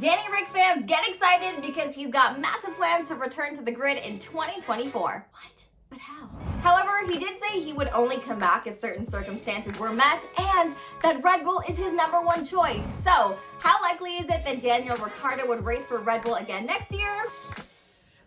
Danny Ric fans, get excited because he's got massive plans to return to the grid in 2024. What? But how? However, he did say he would only come back if certain circumstances were met and that Red Bull is his #1 choice. So, how likely is it that Daniel Ricciardo would race for Red Bull again next year?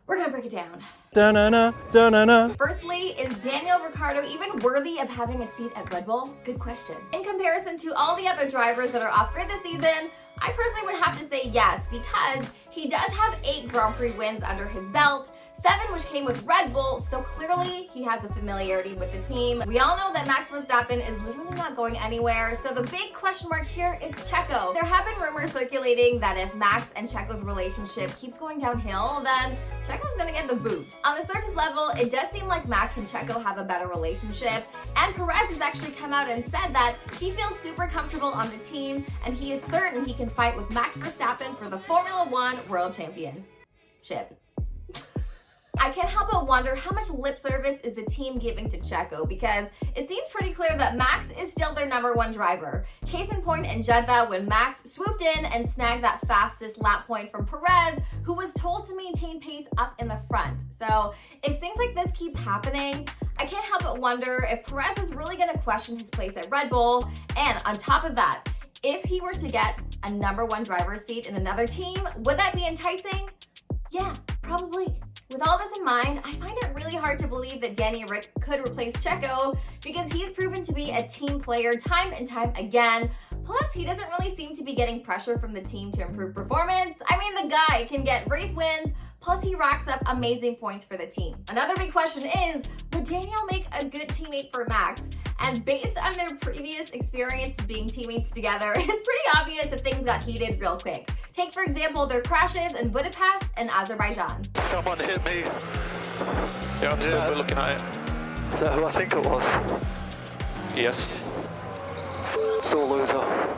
We're gonna break it down. Da-na-na, da-na-na. Firstly, is Daniel Ricciardo even worthy of having a seat at Red Bull? Good question. In comparison to all the other drivers that are off-grid this season, I personally would have to say yes, because he does have 8 Grand Prix wins under his belt, 7 which came with Red Bull, so clearly he has a familiarity with the team. We all know that Max Verstappen is literally not going anywhere, so the big question mark here is Checo. There have been rumors circulating that if Max and Checo's relationship keeps going downhill, then Checo's gonna get the boot. On the surface level, it does seem like Max and Checo have a better relationship, and Perez has actually come out and said that he feels super comfortable on the team, and he is certain he can fight with Max Verstappen for the Formula 1 World Championship. I can't help but wonder how much lip service is the team giving to Checo, because it seems pretty clear that Max is still their #1 driver. Case in point in Jeddah, when Max swooped in and snagged that fastest lap point from Perez, who was told to maintain pace up in the front. So if things like this keep happening, I can't help but wonder if Perez is really going to question his place at Red Bull. And on top of that, if he were to get a #1 driver's seat in another team, would that be enticing? Yeah, probably. With all this in mind, I find it really hard to believe that Danny Ric could replace Checo, because he's proven to be a team player time and time again. Plus, he doesn't really seem to be getting pressure from the team to improve performance. I mean, the guy can get race wins, plus he racks up amazing points for the team. Another big question is, would Daniel make a good teammate for Max? And based on their previous experience being teammates together, it's pretty obvious that things got heated real quick. Take, for example, their crashes in Budapest and Azerbaijan. Someone hit me. Yeah, I'm still looking at it. Is that who I think it was? Yes. Sore loser.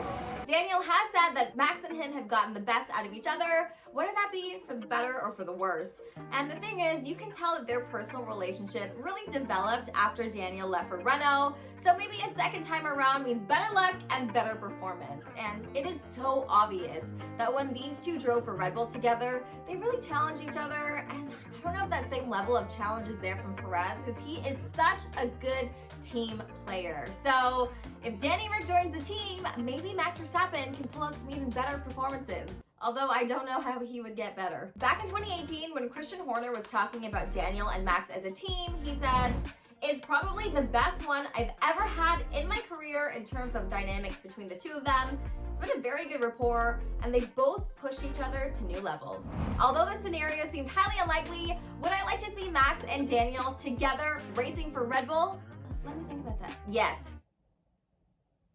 Daniel has said that Max and him have gotten the best out of each other, whether that be for the better or for the worse. And the thing is, you can tell that their personal relationship really developed after Daniel left for Renault, so maybe a second time around means better luck and better performance. And it is so obvious that when these two drove for Red Bull together, they really challenged each other, and I don't know if that same level of challenge is there from Perez, because he is such a good team player. So if Danny Ric joins the team, maybe Max Verstappen can pull out some even better performances. Although I don't know how he would get better. Back in 2018, when Christian Horner was talking about Daniel and Max as a team, he said, "It's probably the best one I've ever had in my career in terms of dynamics between the two of them. It's been a very good rapport, and they both pushed each other to new levels." Although this scenario seems highly unlikely, would I like to see Max and Daniel together racing for Red Bull? Let me think about that. Yes.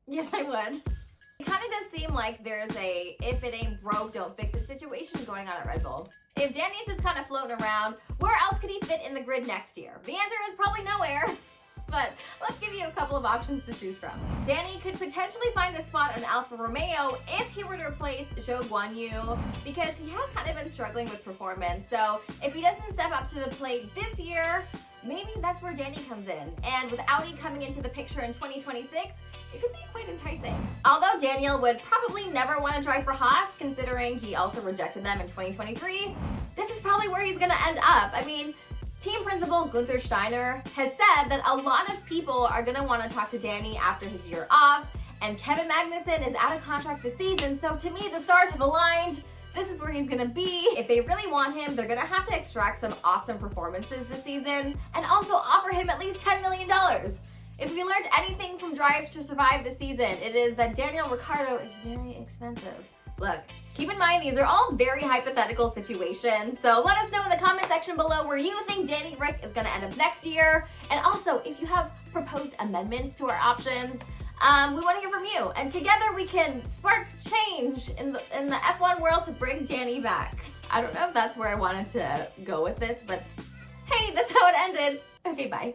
Yes, I would. It kind of does seem like there's a if it ain't broke, don't fix it situation going on at Red Bull. If Danny's just kind of floating around, where else could he fit in the grid next year? The answer is probably nowhere. But let's give you a couple of options to choose from. Danny could potentially find a spot in Alfa Romeo if he were to replace Zhou Guanyu, because he has kind of been struggling with performance. So if he doesn't step up to the plate this year, maybe that's where Danny comes in. And with Audi coming into the picture in 2026, it could be quite enticing. Although Daniel would probably never want to drive for Haas, considering he also rejected them in 2023, this is probably where he's gonna end up. I mean, team principal Gunther Steiner has said that a lot of people are gonna want to talk to Danny after his year off, and Kevin Magnussen is out of contract this season, so to me, the stars have aligned. This is where he's gonna be. If they really want him, they're gonna have to extract some awesome performances this season, and also offer him at least $10 million. If we learned anything from Drive to Survive this season, it is that Daniel Ricciardo is very expensive. Look, keep in mind these are all very hypothetical situations, so let us know in the comment section below where you think Danny Ric is gonna end up next year. And also, if you have proposed amendments to our options, we want to hear from you. And together we can spark change in the F1 world to bring Danny back. I don't know if that's where I wanted to go with this, but hey, that's how it ended. Okay, bye.